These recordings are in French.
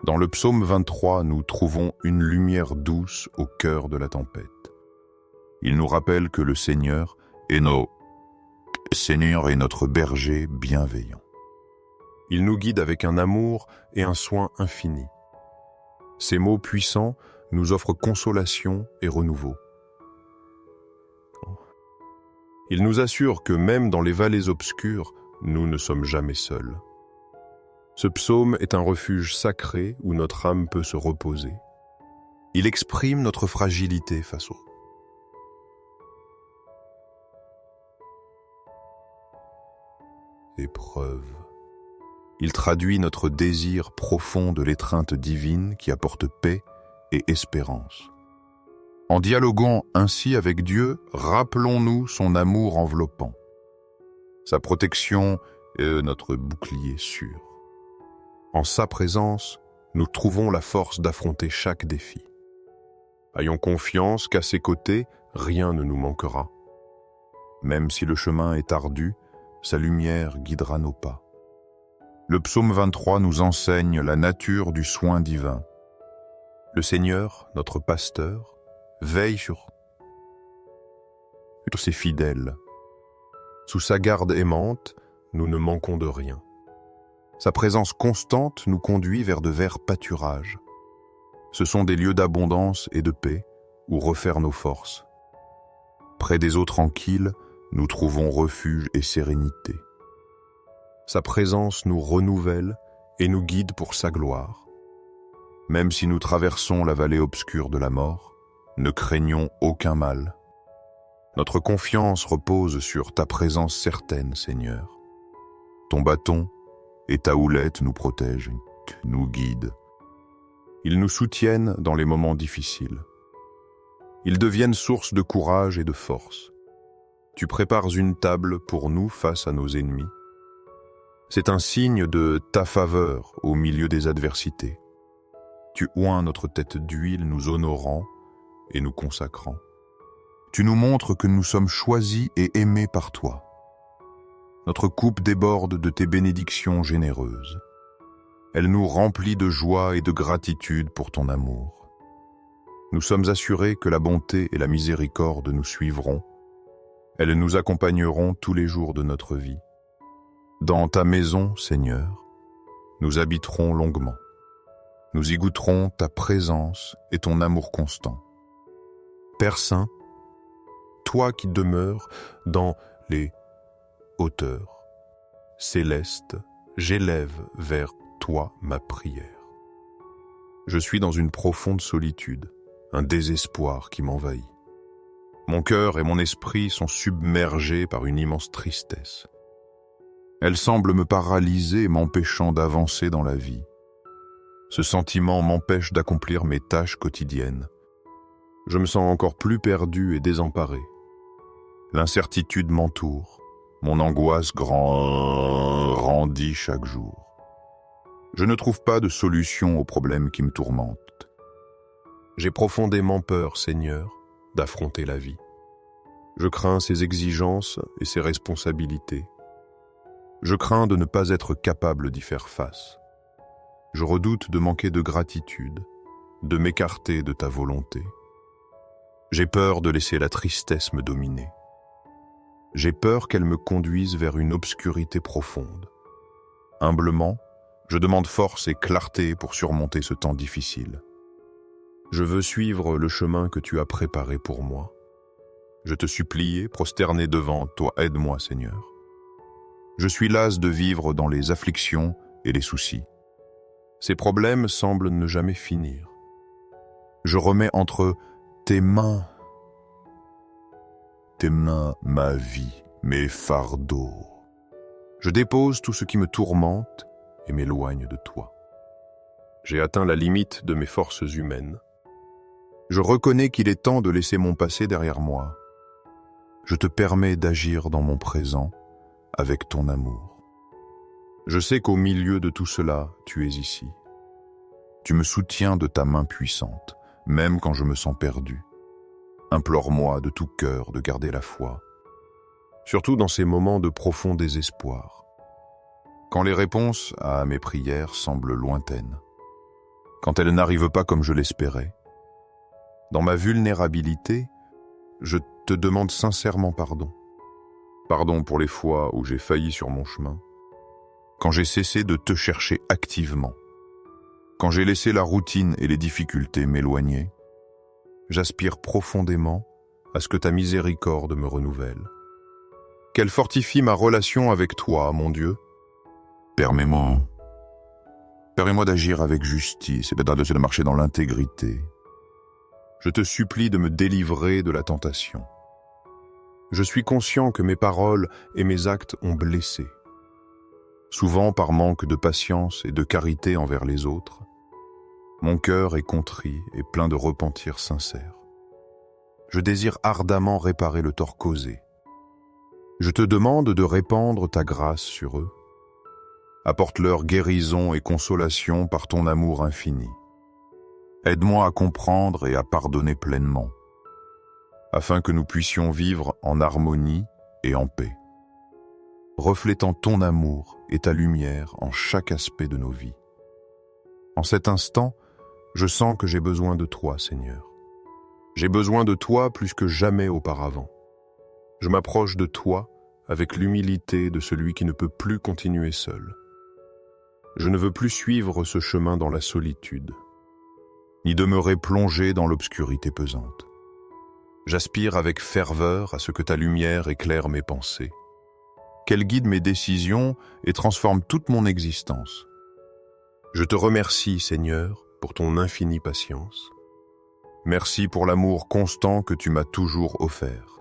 Dans le psaume 23, nous trouvons une lumière douce au cœur de la tempête. Il nous rappelle que le Seigneur est notre berger bienveillant. Il nous guide avec un amour et un soin infini. Ces mots puissants nous offrent consolation et renouveau. Il nous assure que même dans les vallées obscures, nous ne sommes jamais seuls. Ce psaume est un refuge sacré où notre âme peut se reposer. Il exprime notre fragilité face aux épreuves. Il traduit notre désir profond de l'étreinte divine qui apporte paix et espérance. En dialoguant ainsi avec Dieu, rappelons-nous son amour enveloppant. Sa protection est notre bouclier sûr. En sa présence, nous trouvons la force d'affronter chaque défi. Ayons confiance qu'à ses côtés, rien ne nous manquera. Même si le chemin est ardu, sa lumière guidera nos pas. Le psaume 23 nous enseigne la nature du soin divin. Le Seigneur, notre pasteur, veille sur ses fidèles. Sous sa garde aimante, nous ne manquons de rien. Sa présence constante nous conduit vers de verts pâturages. Ce sont des lieux d'abondance et de paix où refaire nos forces. Près des eaux tranquilles, nous trouvons refuge et sérénité. Sa présence nous renouvelle et nous guide pour sa gloire. Même si nous traversons la vallée obscure de la mort, ne craignons aucun mal. Notre confiance repose sur ta présence certaine, Seigneur. Ton bâton et ta houlette nous protègent, nous guident. Ils nous soutiennent dans les moments difficiles. Ils deviennent source de courage et de force. Tu prépares une table pour nous face à nos ennemis. C'est un signe de ta faveur au milieu des adversités. Tu oins notre tête d'huile, nous honorant et nous consacrant. Tu nous montres que nous sommes choisis et aimés par toi. Notre coupe déborde de tes bénédictions généreuses. Elle nous remplit de joie et de gratitude pour ton amour. Nous sommes assurés que la bonté et la miséricorde nous suivront. Elles nous accompagneront tous les jours de notre vie. Dans ta maison, Seigneur, nous habiterons longuement. Nous y goûterons ta présence et ton amour constant. Père Saint, toi qui demeures dans les hauteurs célestes, j'élève vers toi ma prière. Je suis dans une profonde solitude, un désespoir qui m'envahit. Mon cœur et mon esprit sont submergés par une immense tristesse. Elle semble me paralyser, m'empêchant d'avancer dans la vie. Ce sentiment m'empêche d'accomplir mes tâches quotidiennes. Je me sens encore plus perdu et désemparé. L'incertitude m'entoure, mon angoisse grandit chaque jour. Je ne trouve pas de solution aux problèmes qui me tourmentent. J'ai profondément peur, Seigneur, d'affronter la vie. Je crains ses exigences et ses responsabilités. Je crains de ne pas être capable d'y faire face. Je redoute de manquer de gratitude, de m'écarter de ta volonté. J'ai peur de laisser la tristesse me dominer. J'ai peur qu'elle me conduise vers une obscurité profonde. Humblement, je demande force et clarté pour surmonter ce temps difficile. Je veux suivre le chemin que tu as préparé pour moi. Je te supplie, prosterné devant toi, aide-moi, Seigneur. Je suis las de vivre dans les afflictions et les soucis. Ces problèmes semblent ne jamais finir. Je remets entre tes mains ma vie, mes fardeaux. Je dépose tout ce qui me tourmente et m'éloigne de toi. J'ai atteint la limite de mes forces humaines. Je reconnais qu'il est temps de laisser mon passé derrière moi. Je te permets d'agir dans mon présent avec ton amour. Je sais qu'au milieu de tout cela, tu es ici. Tu me soutiens de ta main puissante, même quand je me sens perdu. Implore-moi de tout cœur de garder la foi, surtout dans ces moments de profond désespoir, quand les réponses à mes prières semblent lointaines. quand elles n'arrivent pas comme je l'espérais. Dans ma vulnérabilité, je te demande sincèrement pardon. Pardon pour les fois où j'ai failli sur mon chemin, quand j'ai cessé de te chercher activement, quand j'ai laissé la routine et les difficultés m'éloigner. J'aspire profondément à ce que ta miséricorde me renouvelle. Qu'elle fortifie ma relation avec toi, mon Dieu. Permets-moi d'agir avec justice et de marcher dans l'intégrité. Je te supplie de me délivrer de la tentation. Je suis conscient que mes paroles et mes actes ont blessé, souvent par manque de patience et de carité envers les autres. Mon cœur est contrit et plein de repentir sincère. Je désire ardemment réparer le tort causé. Je te demande de répandre ta grâce sur eux. Apporte-leur guérison et consolation par ton amour infini. Aide-moi à comprendre et à pardonner pleinement, afin que nous puissions vivre en harmonie et en paix, reflétant ton amour et ta lumière en chaque aspect de nos vies. En cet instant, je sens que j'ai besoin de toi, Seigneur. J'ai besoin de toi plus que jamais auparavant. Je m'approche de toi avec l'humilité de celui qui ne peut plus continuer seul. Je ne veux plus suivre ce chemin dans la solitude, ni demeurer plongé dans l'obscurité pesante. J'aspire avec ferveur à ce que ta lumière éclaire mes pensées, qu'elle guide mes décisions et transforme toute mon existence. Je te remercie, Seigneur, pour ton infinie patience. Merci pour l'amour constant que tu m'as toujours offert.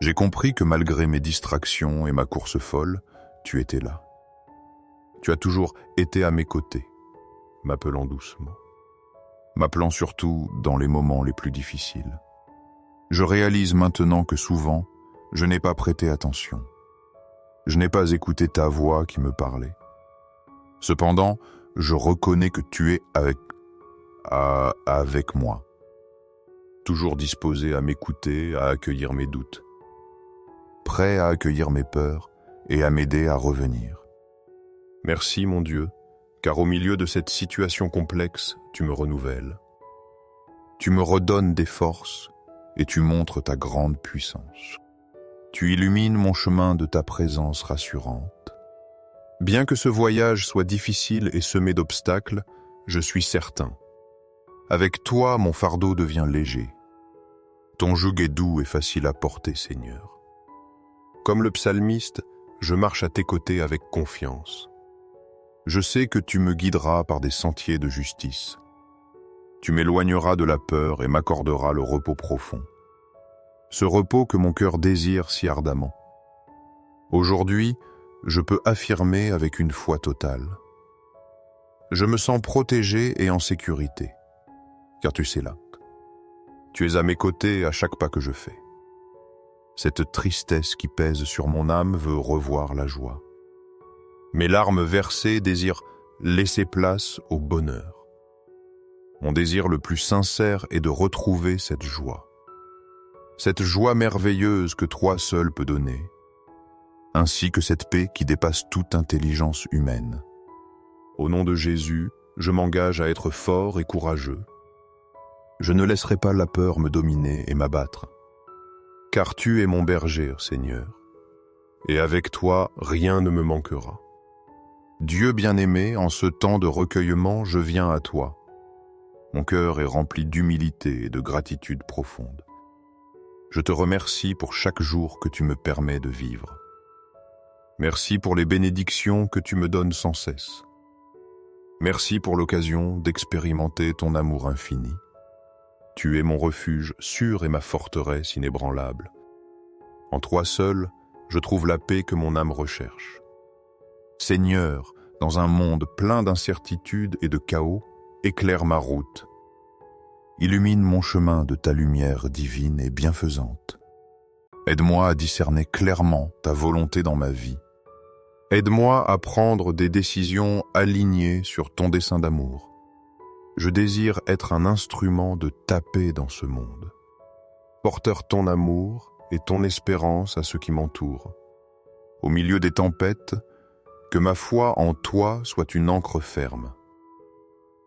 J'ai compris que malgré mes distractions et ma course folle, tu étais là. Tu as toujours été à mes côtés, m'appelant doucement, m'appelant surtout dans les moments les plus difficiles. Je réalise maintenant que souvent, je n'ai pas prêté attention. Je n'ai pas écouté ta voix qui me parlait. Cependant, je reconnais que tu es avec moi, toujours disposé à m'écouter, à accueillir mes doutes, prêt à accueillir mes peurs et à m'aider à revenir. Merci, mon Dieu, car au milieu de cette situation complexe, tu me renouvelles. Tu me redonnes des forces et tu montres ta grande puissance. Tu illumines mon chemin de ta présence rassurante. Bien que ce voyage soit difficile et semé d'obstacles, je suis certain. Avec toi, mon fardeau devient léger. Ton joug est doux et facile à porter, Seigneur. Comme le psalmiste, je marche à tes côtés avec confiance. Je sais que tu me guideras par des sentiers de justice. Tu m'éloigneras de la peur et m'accorderas le repos profond. Ce repos que mon cœur désire si ardemment. Aujourd'hui, je peux affirmer avec une foi totale. Je me sens protégé et en sécurité, car tu sais là. Tu es à mes côtés à chaque pas que je fais. Cette tristesse qui pèse sur mon âme veut revoir la joie. Mes larmes versées désirent laisser place au bonheur. Mon désir le plus sincère est de retrouver cette joie merveilleuse que toi seul peux donner, ainsi que cette paix qui dépasse toute intelligence humaine. Au nom de Jésus, je m'engage à être fort et courageux. Je ne laisserai pas la peur me dominer et m'abattre, car tu es mon berger, Seigneur, et avec toi, rien ne me manquera. Dieu bien-aimé, en ce temps de recueillement, je viens à toi. Mon cœur est rempli d'humilité et de gratitude profonde. Je te remercie pour chaque jour que tu me permets de vivre. Merci pour les bénédictions que tu me donnes sans cesse. Merci pour l'occasion d'expérimenter ton amour infini. Tu es mon refuge sûr et ma forteresse inébranlable. En toi seul, je trouve la paix que mon âme recherche. Seigneur, dans un monde plein d'incertitudes et de chaos, éclaire ma route. Illumine mon chemin de ta lumière divine et bienfaisante. Aide-moi à discerner clairement ta volonté dans ma vie. Aide-moi à prendre des décisions alignées sur ton dessein d'amour. Je désire être un instrument de ta paix dans ce monde. Porteur ton amour et ton espérance à ceux qui m'entourent. Au milieu des tempêtes, que ma foi en toi soit une ancre ferme.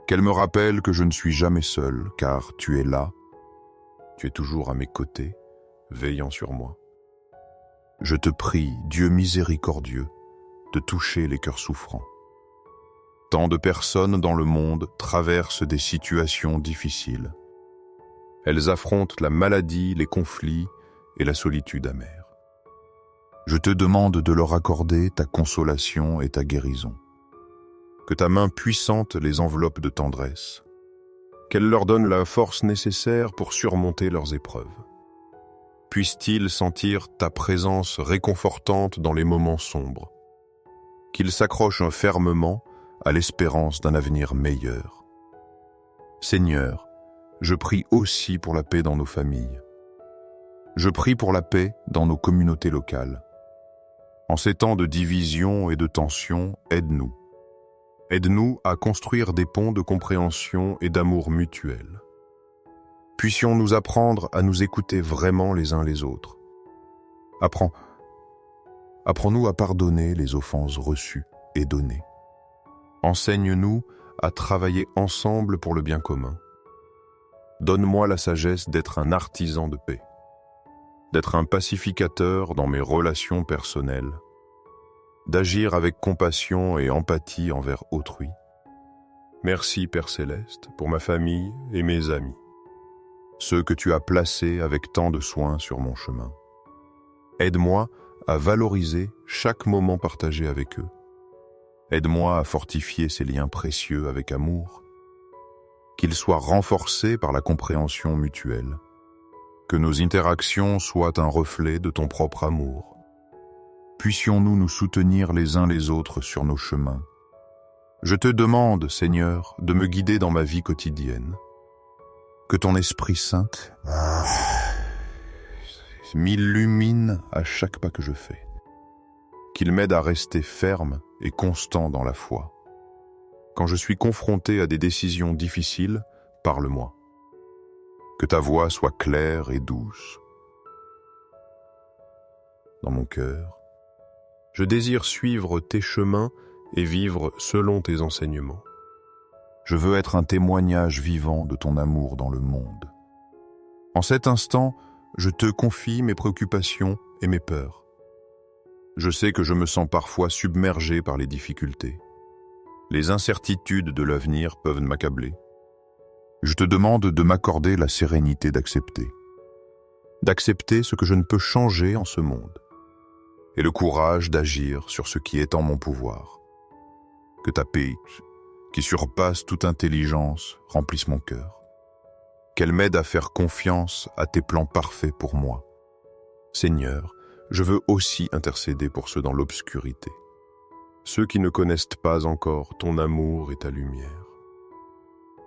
Qu'elle me rappelle que je ne suis jamais seul, car tu es là, tu es toujours à mes côtés, veillant sur moi. Je te prie, Dieu miséricordieux, de toucher les cœurs souffrants. Tant de personnes dans le monde traversent des situations difficiles. Elles affrontent la maladie, les conflits et la solitude amère. Je te demande de leur accorder ta consolation et ta guérison. Que ta main puissante les enveloppe de tendresse. Qu'elle leur donne la force nécessaire pour surmonter leurs épreuves. Puissent-ils sentir ta présence réconfortante dans les moments sombres. Qu'ils s'accrochent fermement à l'espérance d'un avenir meilleur. Seigneur, je prie aussi pour la paix dans nos familles. Je prie pour la paix dans nos communautés locales. En ces temps de division et de tension, aide-nous. Aide-nous à construire des ponts de compréhension et d'amour mutuel. Puissions-nous apprendre à nous écouter vraiment les uns les autres. Apprends-nous à pardonner les offenses reçues et données. Enseigne-nous à travailler ensemble pour le bien commun. Donne-moi la sagesse d'être un artisan de paix, d'être un pacificateur dans mes relations personnelles, d'agir avec compassion et empathie envers autrui. Merci, Père Céleste, pour ma famille et mes amis, ceux que tu as placés avec tant de soin sur mon chemin. Aide-moi à valoriser chaque moment partagé avec eux. Aide-moi à fortifier ces liens précieux avec amour, qu'ils soient renforcés par la compréhension mutuelle, que nos interactions soient un reflet de ton propre amour. Puissions-nous nous soutenir les uns les autres sur nos chemins. Je te demande, Seigneur, de me guider dans ma vie quotidienne. Que ton Esprit Saint m'illumine à chaque pas que je fais. Qu'il m'aide à rester ferme et constant dans la foi. Quand je suis confronté à des décisions difficiles, parle-moi. Que ta voix soit claire et douce. Dans mon cœur, je désire suivre tes chemins et vivre selon tes enseignements. Je veux être un témoignage vivant de ton amour dans le monde. En cet instant, je te confie mes préoccupations et mes peurs. Je sais que je me sens parfois submergé par les difficultés. Les incertitudes de l'avenir peuvent m'accabler. Je te demande de m'accorder la sérénité d'accepter ce que je ne peux changer en ce monde, et le courage d'agir sur ce qui est en mon pouvoir. Que ta paix, qui surpasse toute intelligence, remplisse mon cœur. Qu'elle m'aide à faire confiance à tes plans parfaits pour moi. Seigneur, je veux aussi intercéder pour ceux dans l'obscurité, ceux qui ne connaissent pas encore ton amour et ta lumière.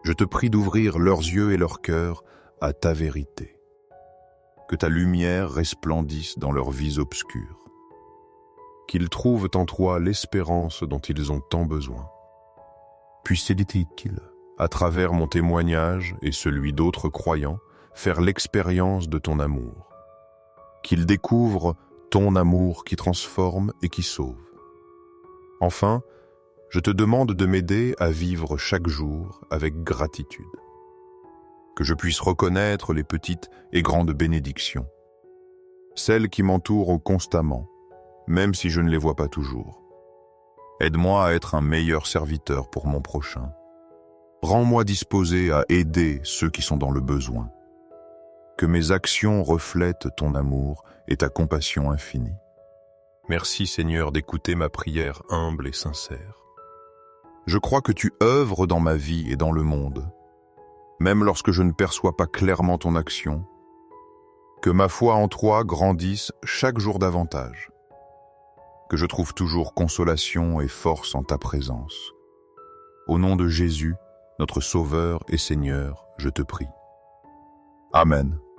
Je te prie d'ouvrir leurs yeux et leur cœur à ta vérité. Que ta lumière resplendisse dans leurs vies obscures. Qu'ils trouvent en toi l'espérance dont ils ont tant besoin. Puisse-t-il, à travers mon témoignage et celui d'autres croyants, faire l'expérience de ton amour. Qu'ils découvrent ton amour qui transforme et qui sauve. Enfin, je te demande de m'aider à vivre chaque jour avec gratitude. Que je puisse reconnaître les petites et grandes bénédictions, celles qui m'entourent constamment, même si je ne les vois pas toujours. Aide-moi à être un meilleur serviteur pour mon prochain. Rends-moi disposé à aider ceux qui sont dans le besoin. Que mes actions reflètent ton amour et ta compassion infinie. Merci Seigneur d'écouter ma prière humble et sincère. Je crois que tu œuvres dans ma vie et dans le monde, même lorsque je ne perçois pas clairement ton action. Que ma foi en toi grandisse chaque jour davantage. Que je trouve toujours consolation et force en ta présence. Au nom de Jésus, notre Sauveur et Seigneur, je te prie. Amen.